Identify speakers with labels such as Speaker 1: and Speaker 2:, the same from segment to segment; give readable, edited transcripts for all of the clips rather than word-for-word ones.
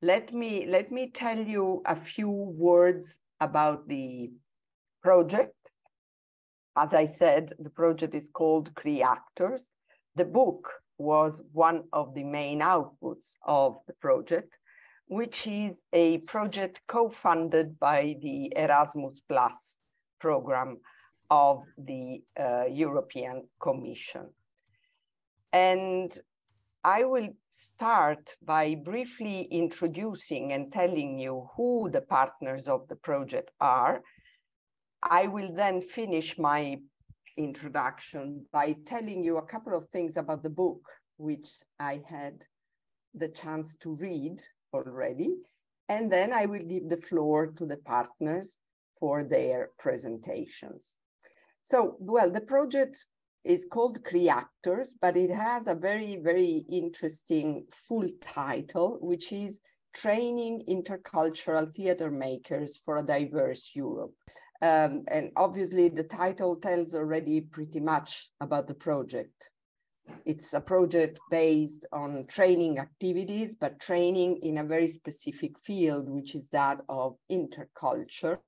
Speaker 1: let me tell you a few words about the project. As I said, the project is called CRE-ACTORS. The book was one of the main outputs of the project, which is a project co-funded by the Erasmus Plus program of the European Commission. And I will start by briefly introducing and telling you who the partners of the project are. I will then finish my introduction by telling you a couple of things about the book, which I had the chance to read already. And then I will give the floor to the partners for their presentations. So, well, the project is called CRE-ACTORS, but it has a very, very interesting full title, which is Training Intercultural Theater Makers for a Diverse Europe. And obviously the title tells already pretty much about the project. It's a project based on training activities, but training in a very specific field, which is that of intercultural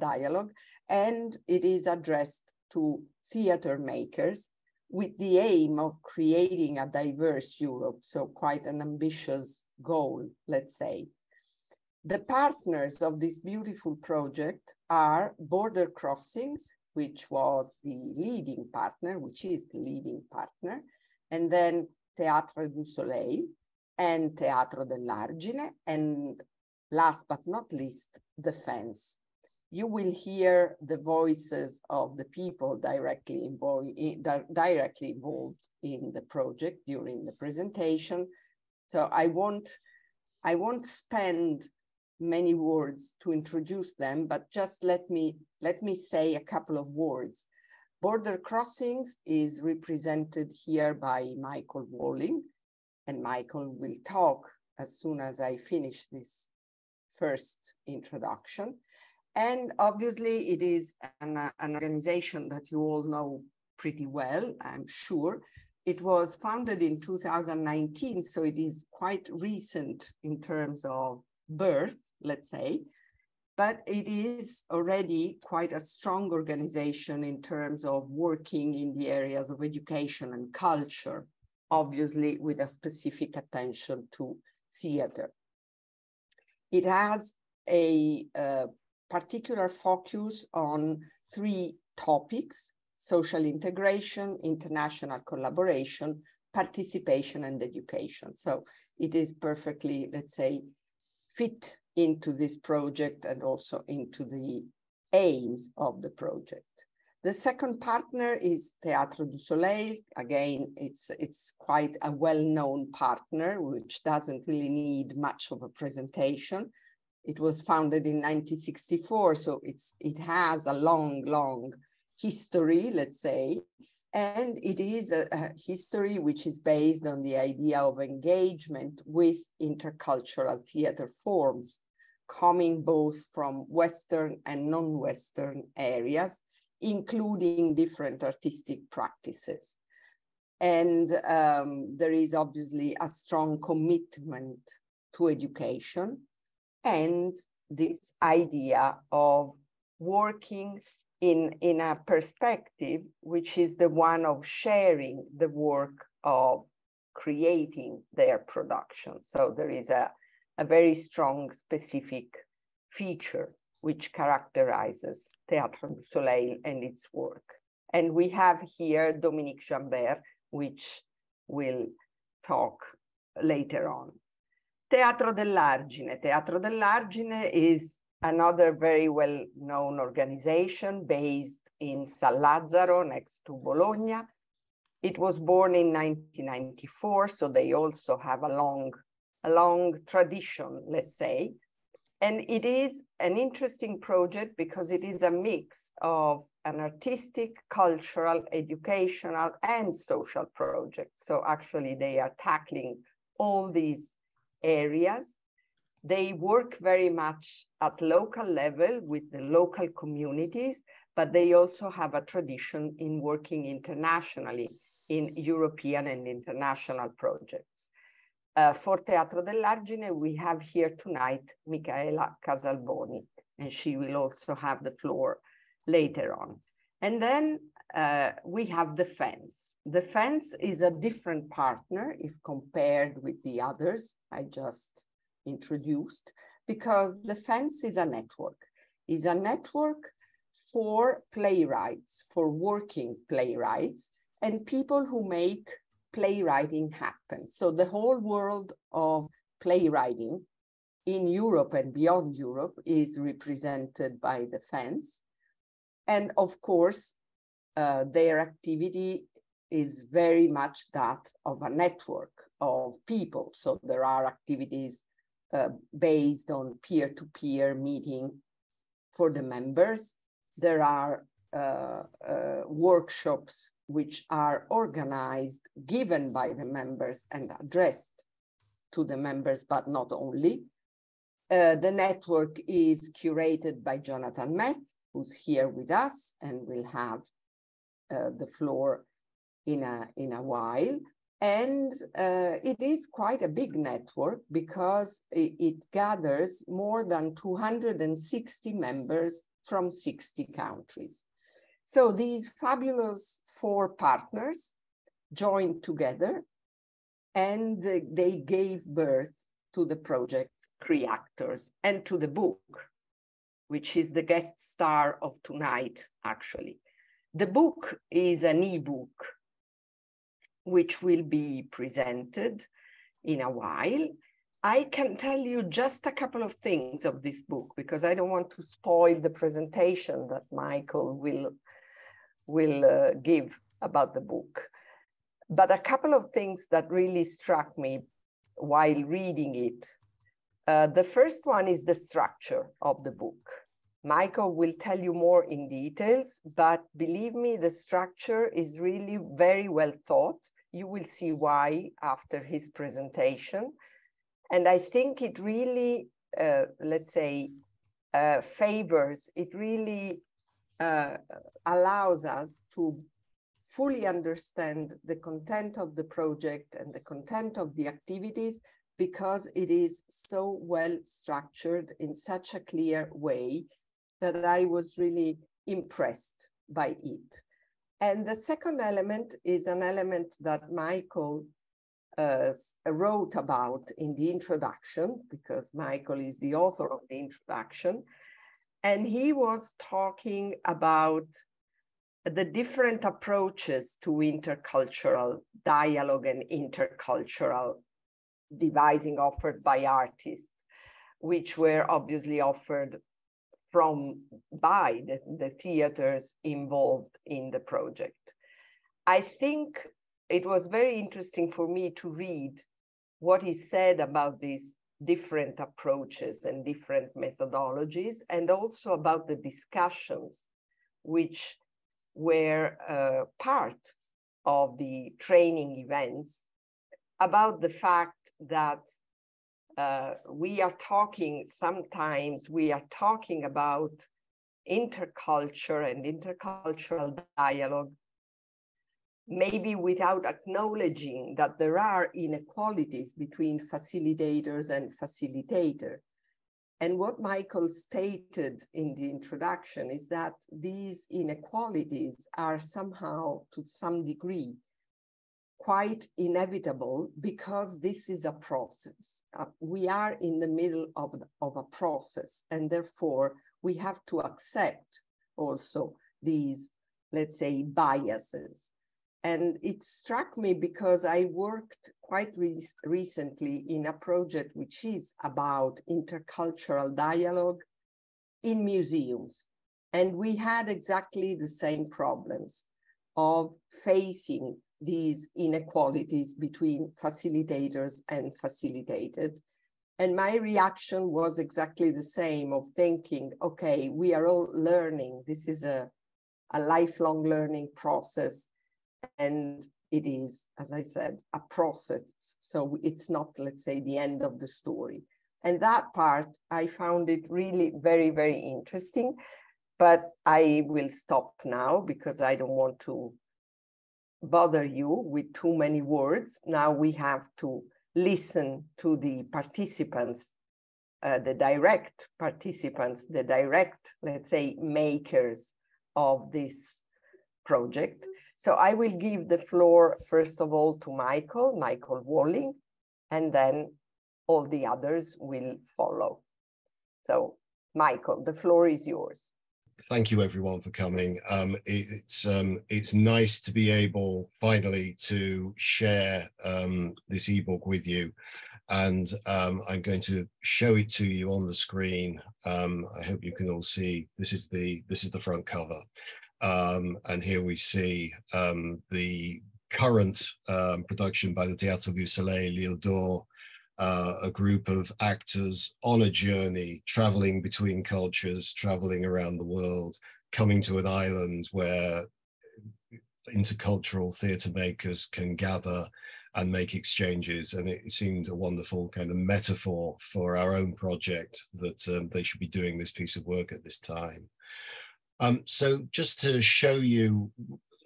Speaker 1: dialogue. And it is addressed to theater makers with the aim of creating a diverse Europe. So quite an ambitious goal, let's say. The partners of this beautiful project are Border Crossings, which was the leading partner, which is the leading partner, and then Teatro du Soleil and Teatro dell'Argine, and last but not least, Defense. You will hear the voices of the people directly involved in the project during the presentation. So I won't spend many words to introduce them, but just let me say a couple of words. Border Crossings is represented here by Michael Walling, and Michael will talk as soon as I finish this first introduction. And obviously it is an organization that you all know pretty well, I'm sure. It was founded in 2019, so it is quite recent in terms of birth, let's say, but it is already quite a strong organization in terms of working in the areas of education and culture, obviously with a specific attention to theater. It has a particular focus on three topics: social integration, international collaboration, participation, and education. So it is perfectly, let's say, fit into this project and also into the aims of the project. The second partner is Teatro du Soleil. Again, it's quite a well-known partner, which doesn't really need much of a presentation. It was founded in 1964, so it has a long history, let's say, and it is a history which is based on the idea of engagement with intercultural theater forms, coming both from Western and non-Western areas, including different artistic practices. And there is obviously a strong commitment to education, and this idea of working in a perspective which is the one of sharing the work of creating their production. So there is a very strong specific feature which characterizes Teatro du Soleil and its work. And we have here Dominique Jambert, which will talk later on. Teatro dell'Argine. Teatro dell'Argine is another very well-known organization based in San Lazzaro, next to Bologna. It was born in 1994, so they also have a long tradition, let's say. And it is an interesting project because it is a mix of an artistic, cultural, educational, and social project. So actually they are tackling all these areas. They work very much at local level with the local communities, but they also have a tradition in working internationally in European and international projects. For Teatro dell'Argine, we have here tonight Micaela Casalboni, and she will also have the floor later on. And then we have the Fence. The Fence is a different partner if compared with the others I just introduced, because the Fence is a network. Is a network for playwrights, for working playwrights, and people who make playwriting happen. So the whole world of playwriting in Europe and beyond Europe is represented by the Fence. And of course, their activity is very much that of a network of people. So there are activities based on peer-to-peer meeting for the members. There are workshops which are organized, given by the members and addressed to the members, but not only. The network is curated by Jonathan Met, who's here with us and will have the floor in a while. And it is quite a big network because it gathers more than 260 members from 60 countries. So these fabulous 4 partners joined together and they gave birth to the project CRE-ACTORS and to the book, which is the guest star of tonight, actually. The book is an e-book, which will be presented in a while. I can tell you just a couple of things of this book because I don't want to spoil the presentation that Michael will give about the book. But a couple of things that really struck me while reading it. The first one is the structure of the book. Michael will tell you more in details, but believe me, the structure is really very well thought. You will see why after his presentation. And I think it really, let's say, favors, it really allows us to fully understand the content of the project and the content of the activities, because it is so well structured in such a clear way that I was really impressed by it. And the second element is an element that Michael wrote about in the introduction, because Michael is the author of the introduction. And he was talking about the different approaches to intercultural dialogue and intercultural devising offered by artists, which were obviously offered by the theaters involved in the project. I think it was very interesting for me to read what he said about these different approaches and different methodologies, and also about the discussions which were part of the training events, about the fact that sometimes we are talking about interculture and intercultural dialogue, maybe without acknowledging that there are inequalities between facilitators and facilitator. And what Michael stated in the introduction is that these inequalities are somehow, to some degree, quite inevitable, because this is a process. We are in the middle of a process, and therefore we have to accept also these, let's say, biases. And it struck me because I worked quite recently in a project which is about intercultural dialogue in museums. And we had exactly the same problems of facing these inequalities between facilitators and facilitated. And my reaction was exactly the same, of thinking, okay, we are all learning. This is a lifelong learning process. And it is, as I said, a process. So it's not, let's say, the end of the story. And that part, I found it really very, very interesting. But I will stop now because I don't want to bother you with too many words. Now we have to listen to the participants, the direct participants, the direct, let's say, makers of this project. So I will give the floor, first of all, to Michael Walling, and then all the others will follow. So Michael, the floor is yours.
Speaker 2: Thank you everyone for coming. It's nice to be able finally to share this ebook with you, and I'm going to show it to you on the screen. I hope you can all see. This is the front cover, and here we see the current production by the Théâtre du Soleil, L'Île d'Or. A group of actors on a journey, traveling between cultures, traveling around the world, coming to an island where intercultural theatre makers can gather and make exchanges. And it seemed a wonderful kind of metaphor for our own project that they should be doing this piece of work at this time. So just to show you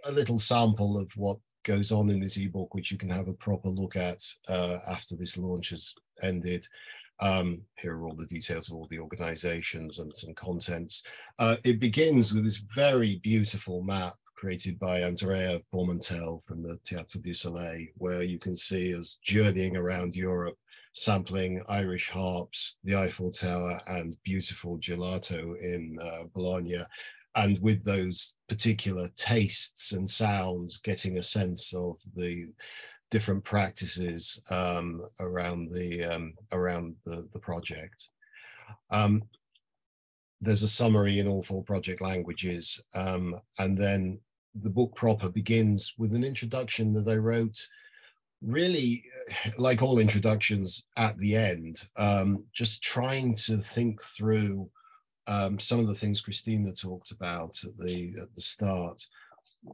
Speaker 2: a little sample of what goes on in this ebook, which you can have a proper look at after this launch has ended. Here are all the details of all the organizations and some contents. It begins with this very beautiful map created by Andrea Formentel from the Théâtre du Soleil, where you can see us journeying around Europe, sampling Irish harps, the Eiffel Tower, and beautiful gelato in Bologna. And with those particular tastes and sounds, getting a sense of the different practices around the project. There's a summary in all 4 project languages, and then the book proper begins with an introduction that I wrote, really like all introductions at the end, just trying to think through some of the things Cristina talked about at the start,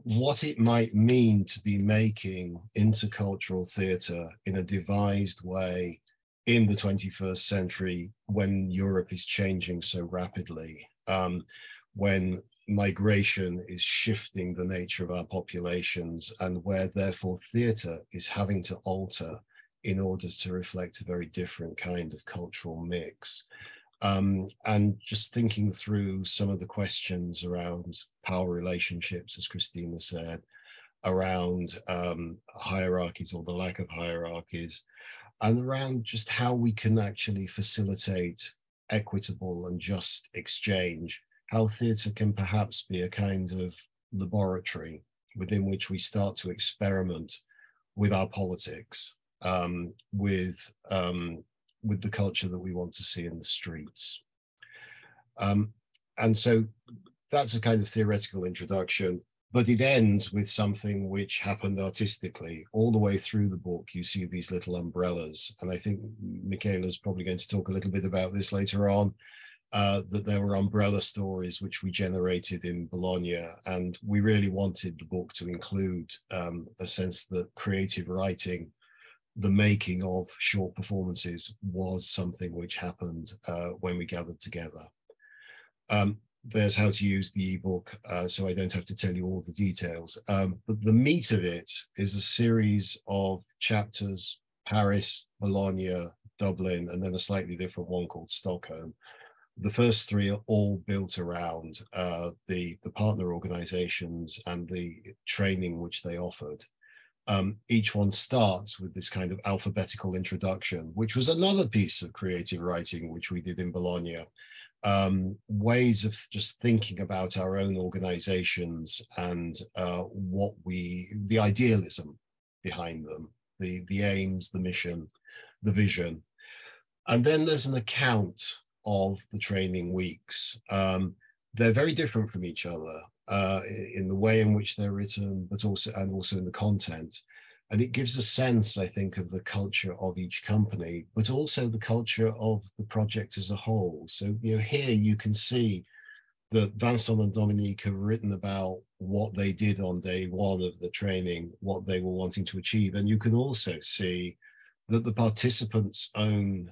Speaker 2: what it might mean to be making intercultural theatre in a devised way in the 21st century, when Europe is changing so rapidly, when migration is shifting the nature of our populations, and where therefore theatre is having to alter in order to reflect a very different kind of cultural mix. And just thinking through some of the questions around power relationships, as Cristina said, around hierarchies or the lack of hierarchies, and around just how we can actually facilitate equitable and just exchange, how theatre can perhaps be a kind of laboratory within which we start to experiment with our politics, with the culture that we want to see in the streets. And so that's a kind of theoretical introduction, but it ends with something which happened artistically. All the way through the book, you see these little umbrellas. And I think Michaela's probably going to talk a little bit about this later on, that there were umbrella stories which we generated in Bologna. And we really wanted the book to include a sense that creative writing, the making of short performances, was something which happened when we gathered together. There's how to use the ebook, so I don't have to tell you all the details. But the meat of it is a series of chapters: Paris, Bologna, Dublin, and then a slightly different one called Stockholm. The first 3 are all built around the partner organizations and the training which they offered. Each one starts with this kind of alphabetical introduction, which was another piece of creative writing which we did in Bologna. Ways of just thinking about our own organizations and the idealism behind them, the aims, the mission, the vision. And then there's an account of the training weeks. They're very different from each other in the way in which they're written, but also in the content. And it gives a sense, I think, of the culture of each company, but also the culture of the project as a whole. So, here you can see that Vincent and Dominique have written about what they did on day 1 of the training, what they were wanting to achieve. And you can also see that the participants' own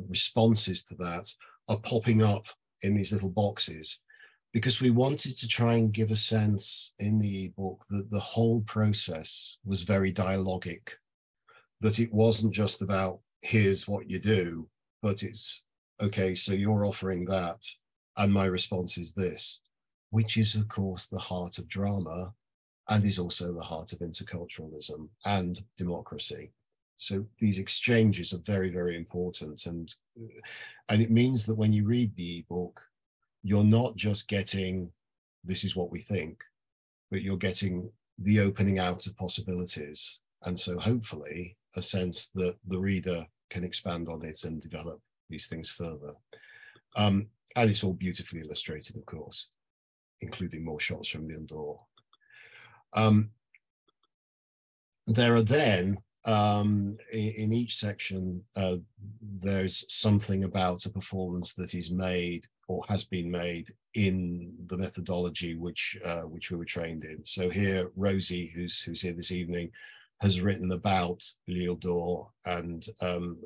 Speaker 2: responses to that are popping up in these little boxes, because we wanted to try and give a sense in the ebook that the whole process was very dialogic, that it wasn't just about here's what you do, but it's okay, so you're offering that and my response is this, which is of course the heart of drama and is also the heart of interculturalism and democracy. So these exchanges are very, very important, and it means that when you read the ebook, you're not just getting this is what we think, but you're getting the opening out of possibilities. And so hopefully a sense that the reader can expand on it and develop these things further. And it's all beautifully illustrated, of course, including more shots from the door. There are then, in each section, there's something about a performance that is made or has been made in the methodology which we were trained in. So here, Rosie, who's here this evening, has written about L'Île d'Or, and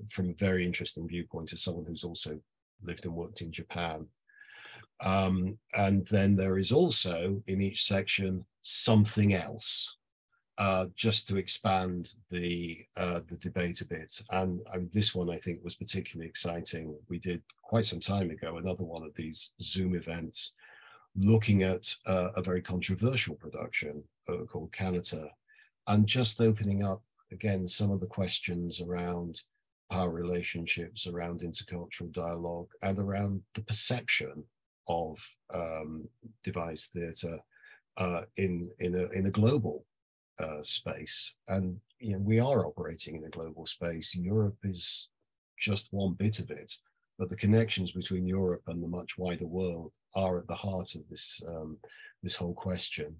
Speaker 2: from a very interesting viewpoint as someone who's also lived and worked in Japan. And then there is also in each section something else, just to expand the debate a bit. And this one I think was particularly exciting. We did quite some time ago another one of these Zoom events looking at a very controversial production called Canada, and just opening up again some of the questions around power relationships, around intercultural dialogue, and around the perception of devised theatre in a global space. And you know, we are operating in a global space. Europe is just one bit of it, but the connections between Europe and the much wider world are at the heart of this this whole question.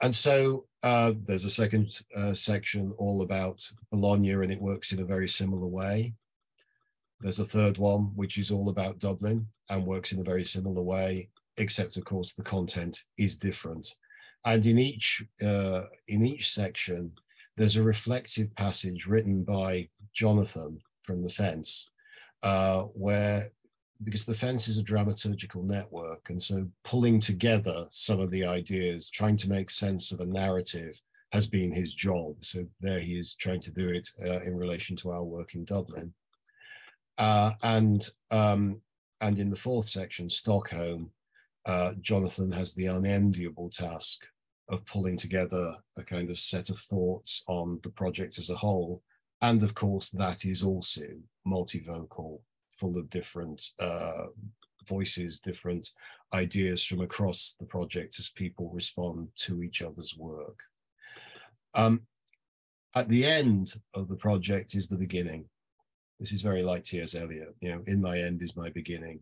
Speaker 2: And so there's a second section all about Bologna, and it works in a very similar way. There's a third one which is all about Dublin and works in a very similar way, except of course the content is different. And in each section, there's a reflective passage written by Jonathan from The Fence, where, because The Fence is a dramaturgical network, and so pulling together some of the ideas, trying to make sense of a narrative has been his job. So there he is trying to do it in relation to our work in Dublin. And in the fourth section, Stockholm, Jonathan has the unenviable task of pulling together a kind of set of thoughts on the project as a whole. And of course, that is also multivocal, full of different voices, different ideas from across the project as people respond to each other's work. At the end of the project is the beginning. This is very like T.S. Eliot, you know, in my end is my beginning.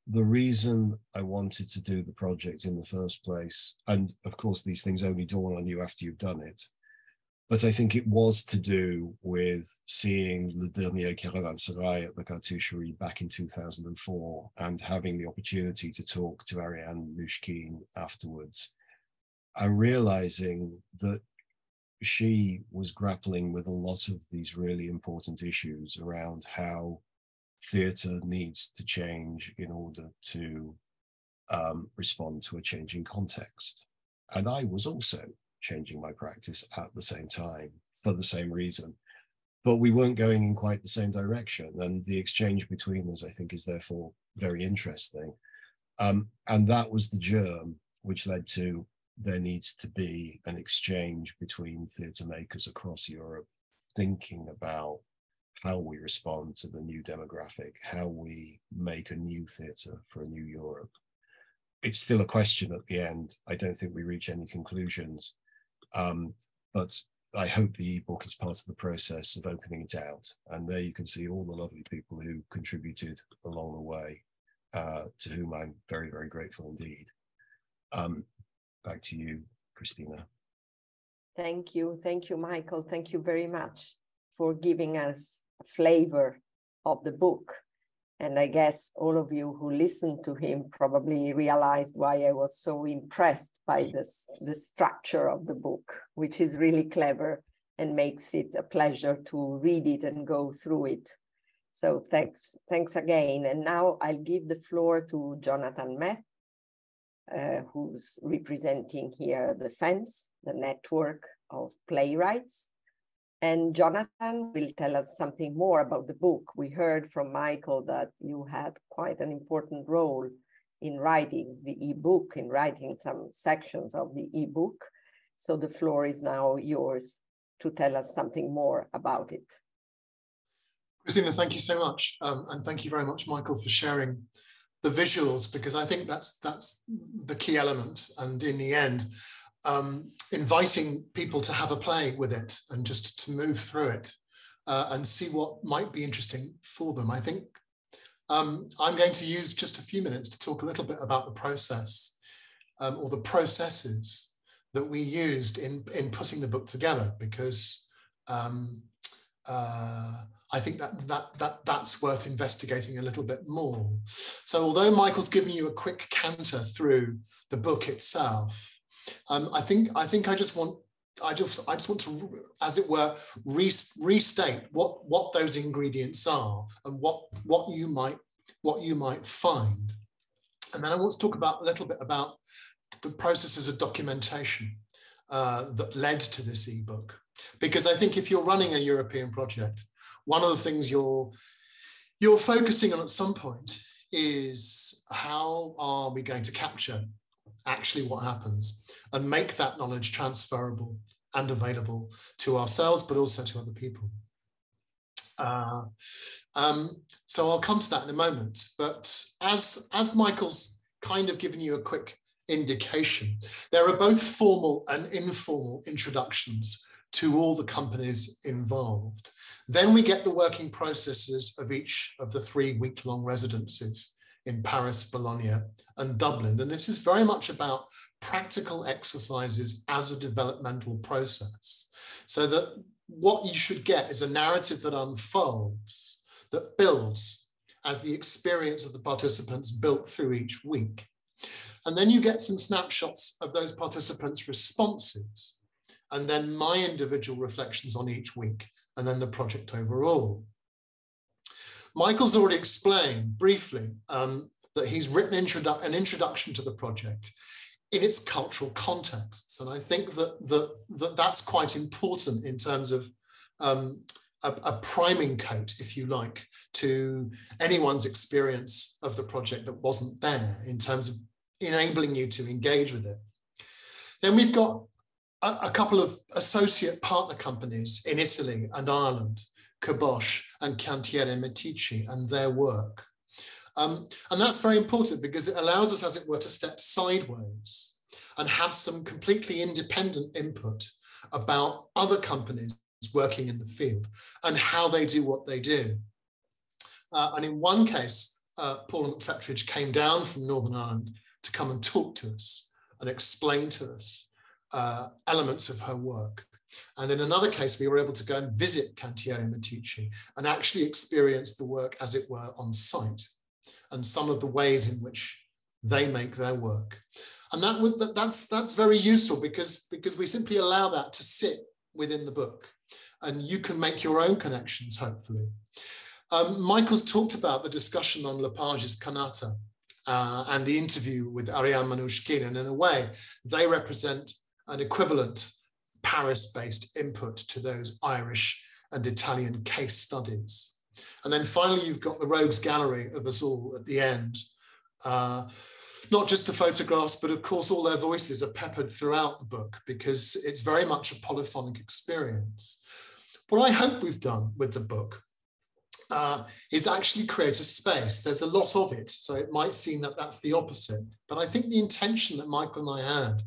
Speaker 2: The reason I wanted to do the project in the first place, and of course these things only dawn on you after you've done it, but I think it was to do with seeing Le Dernier Caravansérail at the Cartoucherie back in 2004 and having the opportunity to talk to Ariane Mnouchkine afterwards, and realizing that she was grappling with a lot of these really important issues around how theatre needs to change in order to respond to a changing context. And I was also changing my practice at the same time for the same reason, but we weren't going in quite the same direction. And the exchange between us, I think, is therefore very interesting. And that was the germ which led to there needs to be an exchange between theatre makers across Europe, thinking about how we respond to the new demographic, how we make a new theatre for a new Europe. It's still a question at the end. I don't think we reach any conclusions, but I hope the ebook is part of the process of opening it out. And there you can see all the lovely people who contributed along the way, to whom I'm very, very grateful indeed. Back to you, Cristina.
Speaker 1: Thank you, Michael. Thank you very much for giving us a flavor of the book. And I guess all of you who listened to him probably realized why I was so impressed by the structure of the book, which is really clever and makes it a pleasure to read it and go through it. So thanks again. And now I'll give the floor to Jonathan Meth, who's representing here The Fence, the network of playwrights. And Jonathan will tell us something more about the book. We heard from Michael that you had quite an important role in writing the ebook, in writing some sections of the ebook. So the floor is now yours to tell us something more about it.
Speaker 3: Cristina, thank you so much. And thank you very much, Michael, for sharing the visuals, because I think that's the key element. And in the end, inviting people to have a play with it and just to move through it and see what might be interesting for them. I think I'm going to use just a few minutes to talk a little bit about the process or the processes that we used in putting the book together, because I think that's worth investigating a little bit more. So although Michael's given you a quick canter through the book itself, I just want to, as it were, restate what those ingredients are and what you might find. And then I want to talk a little bit about the processes of documentation that led to this ebook. Because I think if you're running a European project, one of the things you're focusing on at some point is how are we going to capture actually what happens and make that knowledge transferable and available to ourselves, but also to other people. So I'll come to that in a moment. But as Michael's kind of given you a quick indication, there are both formal and informal introductions to all the companies involved. Then we get the working processes of each of the 3 week-long residencies in Paris, Bologna, and Dublin. And this is very much about practical exercises as a developmental process. So that what you should get is a narrative that unfolds, that builds as the experience of the participants built through each week. And then you get some snapshots of those participants' responses, and then my individual reflections on each week, and then the project overall. Michael's already explained briefly that he's written an introduction to the project in its cultural contexts. And I think that's quite important in terms of a priming coat, if you like, to anyone's experience of the project that wasn't there, in terms of enabling you to engage with it. Then we've got a couple of associate partner companies in Italy and Ireland, Caboche and Cantiere Medici, and their work. And that's very important because it allows us, as it were, to step sideways and have some completely independent input about other companies working in the field and how they do what they do. And in one case, Paula McFetridge came down from Northern Ireland to come and talk to us and explain to us elements of her work. And in another case, we were able to go and visit Cantiere Medici and actually experience the work, as it were, on site, and some of the ways in which they make their work. And that's very useful because we simply allow that to sit within the book, and you can make your own connections, hopefully. Michael's talked about the discussion on Lepage's Kanata and the interview with Ariane Manouchkine, and in a way, they represent an equivalent Paris-based input to those Irish and Italian case studies. And then finally, you've got the rogues gallery of us all at the end. Not just the photographs, but of course, all their voices are peppered throughout the book because it's very much a polyphonic experience. What I hope we've done with the book is actually create a space. There's a lot of it, so it might seem that that's the opposite. But I think the intention that Michael and I had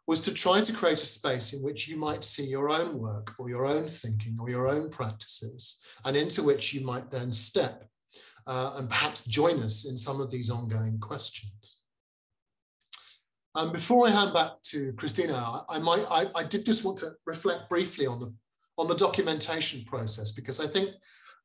Speaker 3: was to try to create a space in which you might see your own work or your own thinking or your own practices, and into which you might then step and perhaps join us in some of these ongoing questions. Before I hand back to Cristina, I did just want to reflect briefly on the documentation process, because I think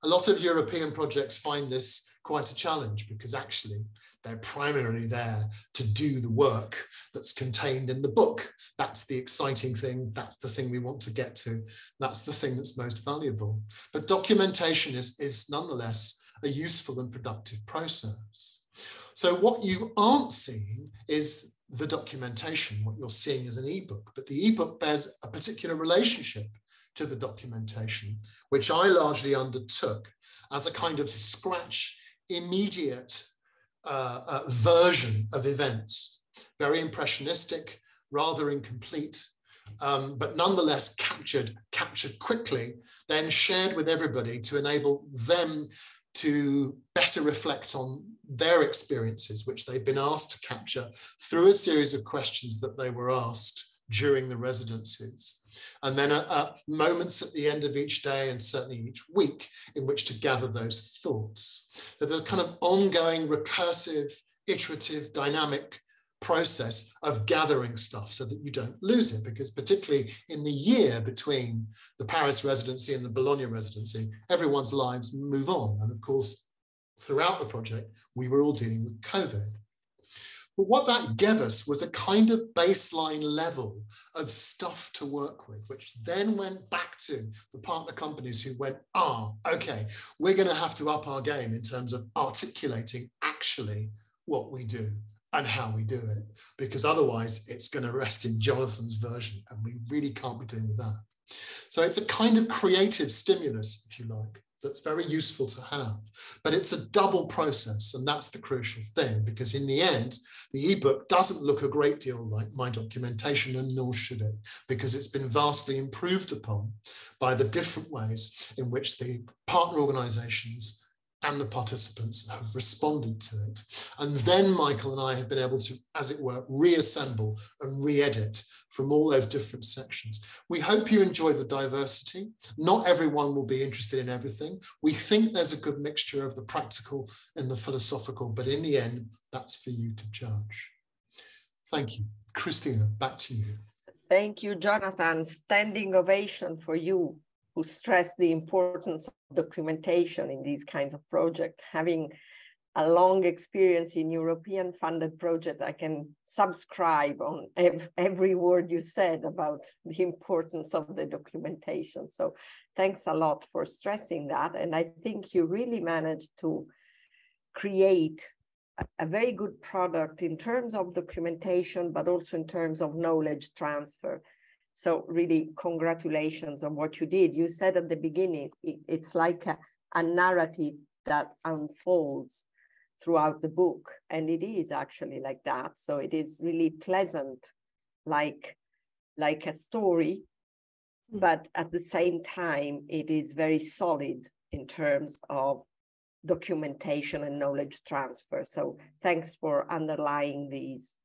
Speaker 3: a lot of European projects find this quite a challenge, because actually they're primarily there to do the work that's contained in the book. That's the exciting thing. That's the thing we want to get to. That's the thing that's most valuable. But documentation is nonetheless a useful and productive process. So what you aren't seeing is the documentation. What you're seeing is an ebook, but the ebook bears a particular relationship to the documentation, which I largely undertook as a kind of scratch, immediate version of events, very impressionistic, rather incomplete, but nonetheless captured quickly, then shared with everybody to enable them to better reflect on their experiences, which they've been asked to capture through a series of questions that they were asked during the residencies. And then moments at the end of each day and certainly each week in which to gather those thoughts. There's a kind of ongoing, recursive, iterative, dynamic process of gathering stuff so that you don't lose it, because particularly in the year between the Paris residency and the Bologna residency, everyone's lives move on. And of course, throughout the project, we were all dealing with COVID. But what that gave us was a kind of baseline level of stuff to work with, which then went back to the partner companies who went, okay, we're going to have to up our game in terms of articulating actually what we do and how we do it, because otherwise it's going to rest in Jonathan's version, and we really can't be doing with that. So it's a kind of creative stimulus, if you like, that's very useful to have, but it's a double process, and that's the crucial thing, because in the end, the ebook doesn't look a great deal like my documentation, and nor should it, because it's been vastly improved upon by the different ways in which the partner organizations and the participants have responded to it. And then Michael and I have been able to, as it were, reassemble and re-edit from all those different sections. We hope you enjoy the diversity. Not everyone will be interested in everything. We think there's a good mixture of the practical and the philosophical, but in the end, that's for you to judge. Thank you. Cristina, back to you.
Speaker 1: Thank you, Jonathan. Standing ovation for you, who stressed the importance of documentation in these kinds of projects. Having a long experience in European funded projects, I can subscribe on every word you said about the importance of the documentation. So thanks a lot for stressing that. And I think you really managed to create a very good product in terms of documentation, but also in terms of knowledge transfer. So really, congratulations on what you did. You said at the beginning, it's like a narrative that unfolds throughout the book. And it is actually like that. So it is really pleasant, like a story, but at the same time, it is very solid in terms of documentation and knowledge transfer. So thanks for underlying these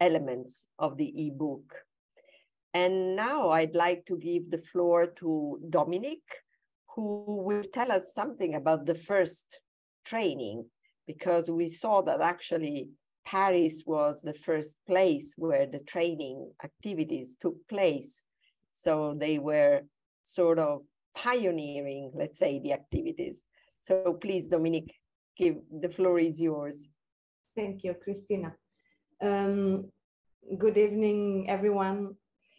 Speaker 1: elements of the ebook. And now I'd like to give the floor to Dominic, who will tell us something about the first training, because we saw that actually Paris was the first place where the training activities took place. So they were sort of pioneering, let's say, the activities. So please, Dominic, the floor is yours.
Speaker 4: Thank you, Cristina. Good evening, everyone.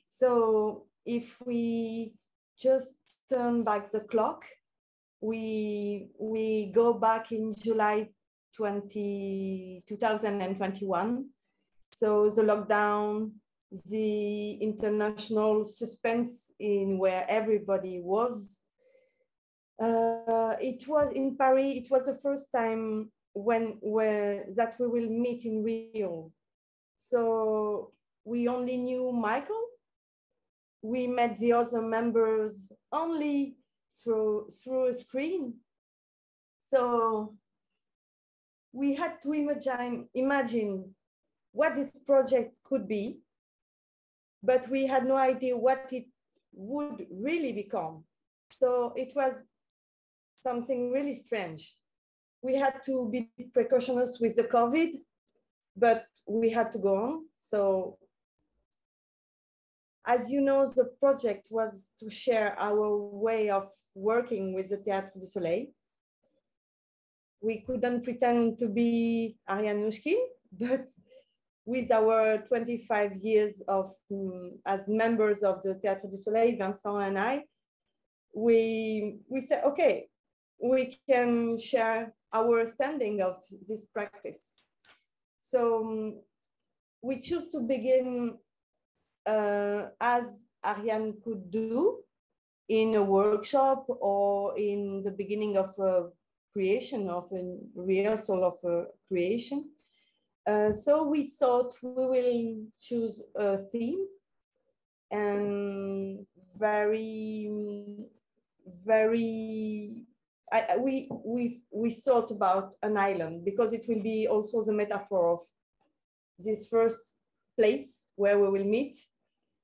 Speaker 4: So if we just turn back the clock, we go back in July 2021. So the lockdown, the international suspense in where everybody was. It was in Paris. It was the first time that we will meet in Rio. So we only knew Michael. We met the other members only through a screen. So we had to imagine what this project could be, but we had no idea what it would really become. So it was something really strange. We had to be precautious with the COVID, but we had to go on. So as you know, the project was to share our way of working with the Théâtre du Soleil. We couldn't pretend to be Ariane Nouchkine, but with our 25 years as members of the Théâtre du Soleil, Vincent and I, we said, okay, we can share our understanding of this practice. So we choose to begin as Ariane could do in a workshop or in the beginning of a creation, of a rehearsal of a creation. So we thought we will choose a theme, and we thought about an island, because it will be also the metaphor of this first place where we will meet.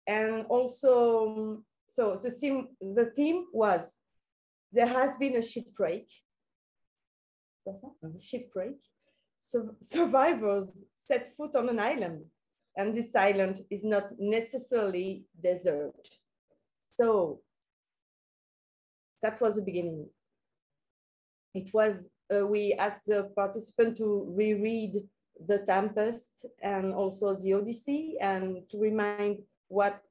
Speaker 4: And also, so the theme was, there has been a shipwreck. So survivors set foot on an island, and this island is not necessarily desert. So that was the beginning. It was, we asked the participant to reread The Tempest and also the Odyssey, and to remind what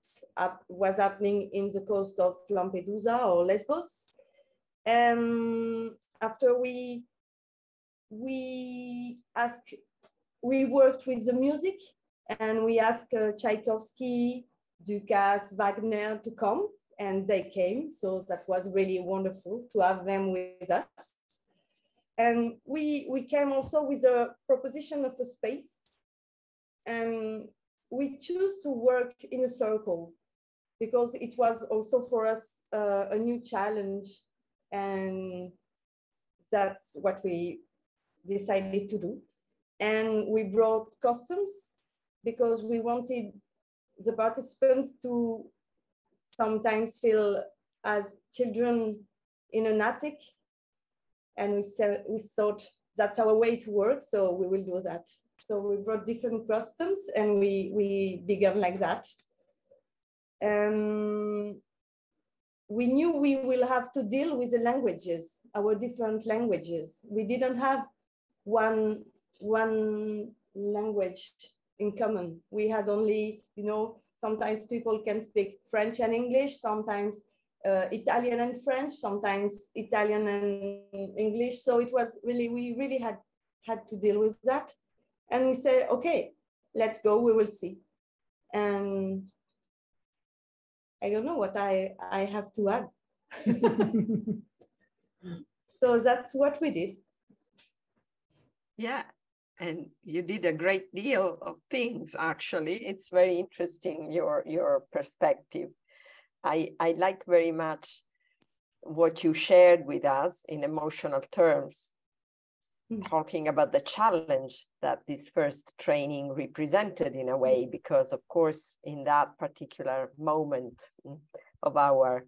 Speaker 4: was happening in the coast of Lampedusa or Lesbos. And after we worked with the music, and we asked Tchaikovsky, Dukas, Wagner to come, and they came. So that was really wonderful to have them with us. And we came also with a proposition of a space, and we choose to work in a circle, because it was also for us a new challenge, and that's what we decided to do. And we brought costumes, because we wanted the participants to sometimes feel as children in an attic. And we thought that's our way to work, so we will do that. So we brought different customs, and we began like that. We knew we will have to deal with the languages, our different languages. We didn't have one language in common. We had only, sometimes people can speak French and English, sometimes Italian and French, sometimes Italian and English. So it was really, we really had to deal with that. And we said, okay, let's go, we will see. And I don't know what I have to add. So that's what we did.
Speaker 1: Yeah, and you did a great deal of things, actually. It's very interesting, your perspective. I like very much what you shared with us in emotional terms, talking about the challenge that this first training represented in a way, because of course, in that particular moment of our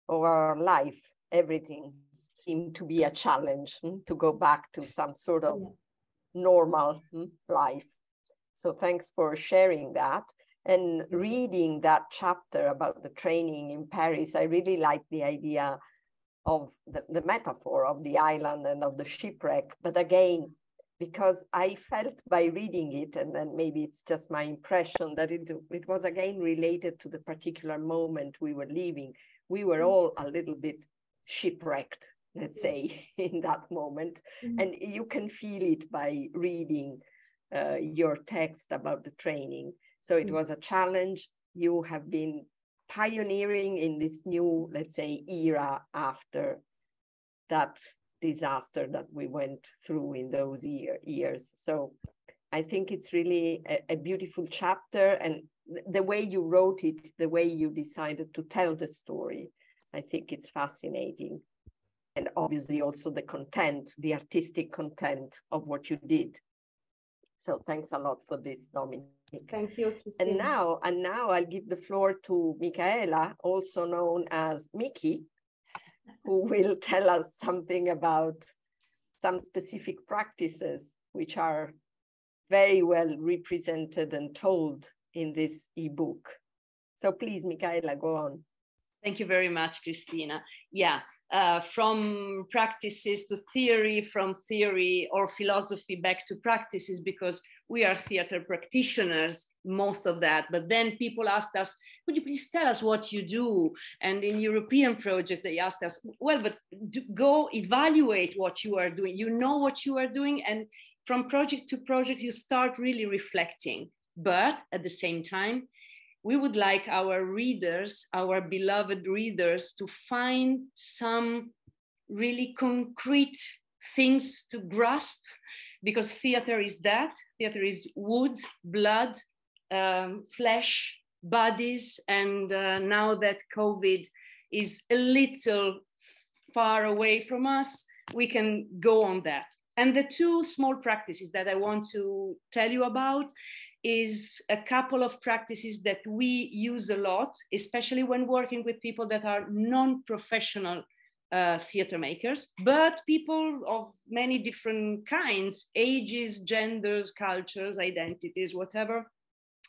Speaker 1: life, everything seemed to be a challenge to go back to some sort of normal life. So thanks for sharing that. And reading that chapter about the training in Paris, I really like the idea of the metaphor of the island and of the shipwreck. But again, because I felt by reading it, and then maybe it's just my impression, that it was again related to the particular moment we were living. We were all a little bit shipwrecked, let's say, in that moment. And you can feel it by reading your text about the training. So it was a challenge. You have been pioneering in this new, let's say, era after that disaster that we went through in those years. So I think it's really a beautiful chapter, and the way you wrote it, the way you decided to tell the story, I think it's fascinating. And obviously also the content, the artistic content of what you did. So thanks a lot for this, Dominic.
Speaker 4: Thank you, Cristina.
Speaker 1: And now I'll give the floor to Michaela, also known as Miki, who will tell us something about some specific practices which are very well represented and told in this ebook. So please, Michaela, go on.
Speaker 5: Thank you very much, Cristina. Yeah. From practices to theory, from theory or philosophy back to practices, because we are theater practitioners, most of that. But then people asked us, could you please tell us what you do? And in European project, they asked us, well, but go evaluate what you are doing. You know what you are doing. And from project to project, you start really reflecting. But at the same time, we would like our readers, our beloved readers, to find some really concrete things to grasp, because theater is that. Theater is wood, blood, flesh, bodies, and now that COVID is a little far away from us, we can go on that. And the two small practices that I want to tell you about is a couple of practices that we use a lot, especially when working with people that are non-professional theater makers, but people of many different kinds, ages, genders, cultures, identities, whatever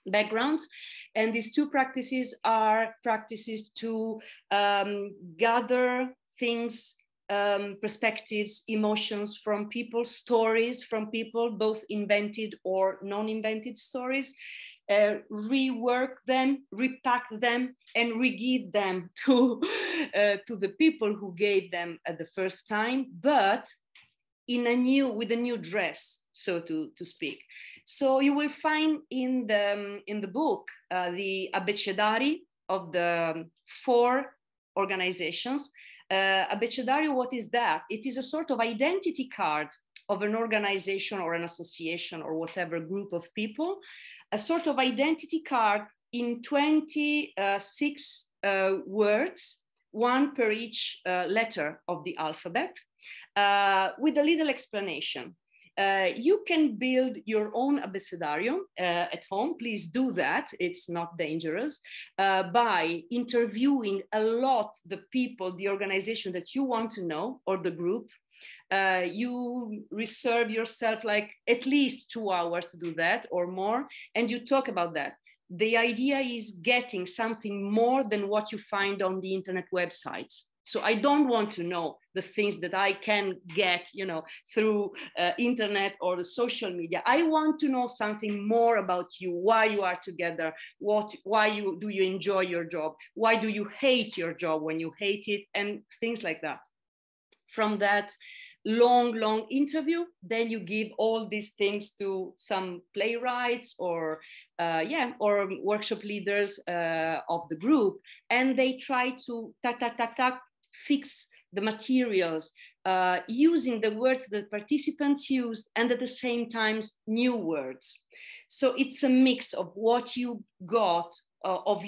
Speaker 5: backgrounds. And these two practices are practices to gather things, perspectives, emotions from people, stories from people, both invented or non-invented stories, rework them, repack them, and re-give them to the people who gave them at the first time, but with a new dress, so to speak. So you will find in the book the abecedarii of the 4 organizations. Abecedario, what is that? It is a sort of identity card of an organization or an association or whatever group of people, a sort of identity card in 26 words, 1 per each letter of the alphabet, with a little explanation. You can build your own abecedario at home. Please do that. It's not dangerous. By interviewing a lot the people, the organization that you want to know, or the group. You reserve yourself like at least 2 hours to do that or more, and you talk about that. The idea is getting something more than what you find on the internet websites. So I don't want to know the things that I can get, through internet or the social media. I want to know something more about you, why you are together, why do you enjoy your job, why do you hate your job when you hate it, and things like that. From that long interview, then you give all these things to some playwrights or workshop leaders of the group, and they try to fix the materials using the words that participants used, and at the same time new words. So it's a mix of what you got of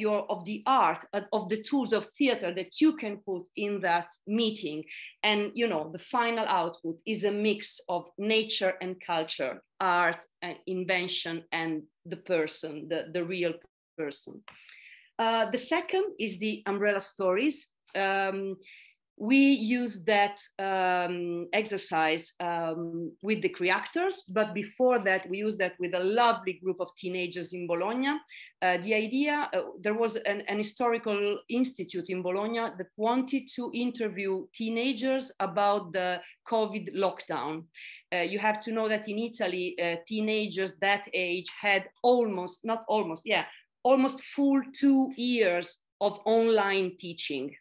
Speaker 5: the art, of the tools of theater that you can put in that meeting, and the final output is a mix of nature and culture, art and invention, and the person, the real person. The second is the umbrella stories. We use that exercise with the CRE-ACTORS, but before that, we used that with a lovely group of teenagers in Bologna. The idea, there was an historical institute in Bologna that wanted to interview teenagers about the COVID lockdown. You have to know that in Italy, teenagers that age had almost full 2 years of online teaching.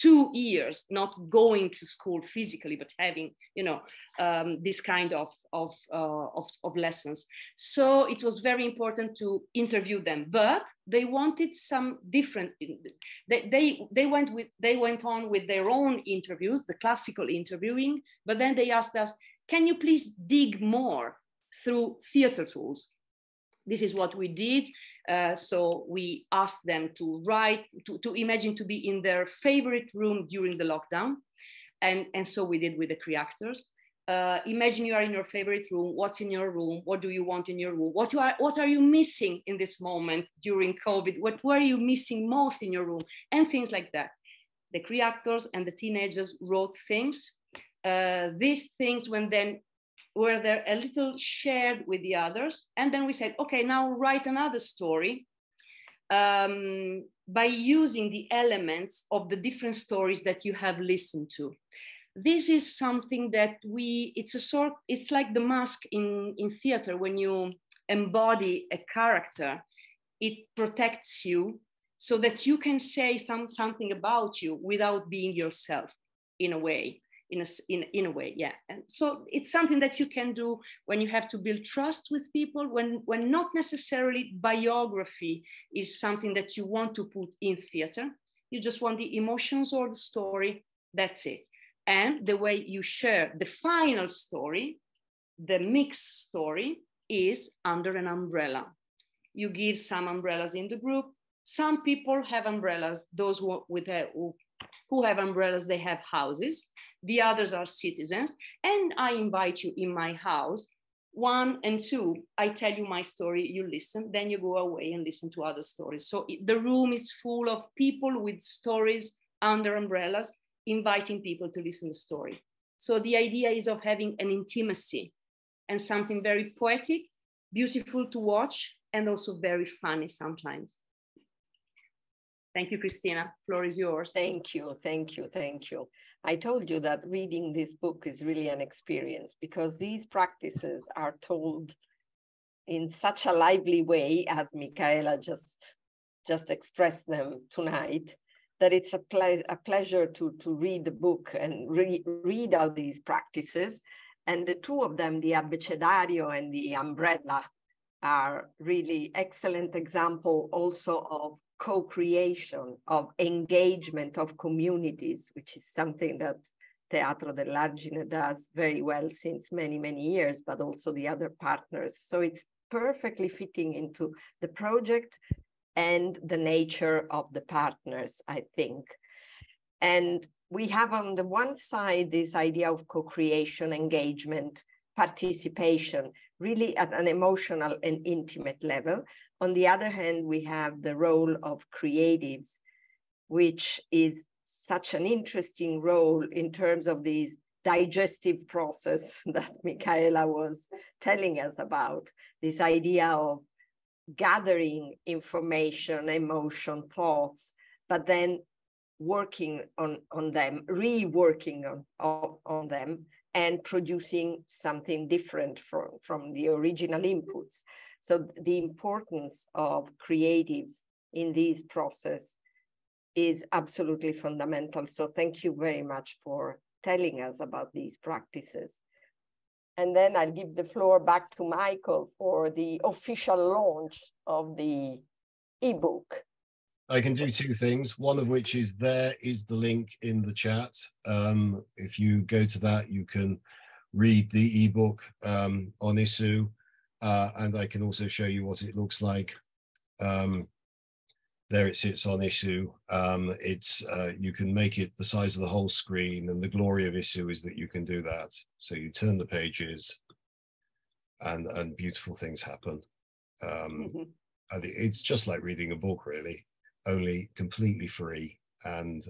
Speaker 5: 2 years, not going to school physically, but having, this kind of lessons. So it was very important to interview them, but they wanted some different. They went on with their own interviews, the classical interviewing, but then they asked us, can you please dig more through theater tools? This is what we did. So we asked them to write, to imagine to be in their favorite room during the lockdown. And so we did with the CRE-ACTORS. Imagine you are in your favorite room. What's in your room? What do you want in your room? What are you missing in this moment during COVID? What were you missing most in your room? And things like that. The CRE-ACTORS and the teenagers wrote things. These things were there a little shared with the others. And then we said, okay, now write another story by using the elements of the different stories that you have listened to. This is something that it's like the mask in theater. When you embody a character, it protects you so that you can say something about you without being yourself, in a way. in a way, yeah. And so it's something that you can do when you have to build trust with people, when not necessarily biography is something that you want to put in theater. You just want the emotions or the story, that's it. And the way you share the final story, the mixed story, is under an umbrella. You give some umbrellas in the group. Some people have umbrellas. Those who have umbrellas, they have houses. The others are citizens. And I invite you in my house. 1 and 2, I tell you my story, you listen, then you go away and listen to other stories. So the room is full of people with stories under umbrellas, inviting people to listen to the story. So the idea is of having an intimacy and something very poetic, beautiful to watch, and also very funny sometimes. Thank you, Cristina. Floor is yours.
Speaker 1: Thank you, thank you, thank you. I told you that reading this book is really an experience, because these practices are told in such a lively way, as Michaela just expressed them tonight, that it's a pleasure to read the book and read out these practices. And the two of them, the abecedario and the umbrella, are really excellent example also of co-creation, of engagement of communities, which is something that Teatro dell'Argine does very well since many, many years, but also the other partners. So it's perfectly fitting into the project and the nature of the partners, I think. And we have on the one side this idea of co-creation, engagement, participation, really at an emotional and intimate level. On the other hand, we have the role of creatives, which is such an interesting role in terms of this digestive process that Michaela was telling us about, this idea of gathering information, emotion, thoughts, but then working on them, reworking on them, and producing something different from the original inputs. So the importance of creatives in this process is absolutely fundamental. So thank you very much for telling us about these practices. And then I'll give the floor back to Michael for the official launch of the ebook.
Speaker 2: I can do two things, one of which is there is the link in the chat. If you go to that, you can read the ebook on issue, and I can also show you what it looks like. There it sits on issue. You can make it the size of the whole screen, and the glory of issue is that you can do that. So you turn the pages and beautiful things happen. And it's just like reading a book, really, only completely free and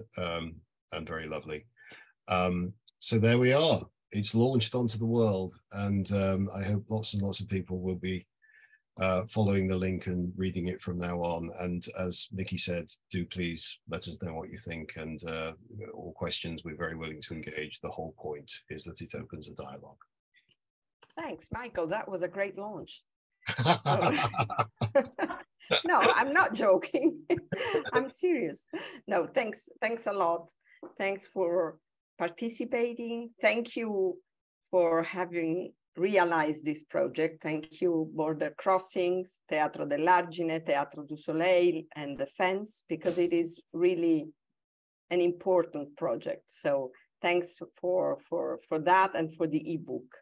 Speaker 2: very lovely. So there we are. It's launched onto the world, and I hope lots and lots of people will be following the link and reading it from now on. And as Mickey said, do please let us know what you think, and all questions, we're very willing to engage. The whole point is that it opens a dialogue.
Speaker 1: Thanks, Michael. That was a great launch. No, I'm not joking. I'm serious. No, thanks a lot. Thanks for participating. Thank you for having realized this project. Thank you, Border Crossings, Teatro dell'Argine, Teatro du Soleil, and the Fence, because it is really an important project. So thanks for that and for the ebook.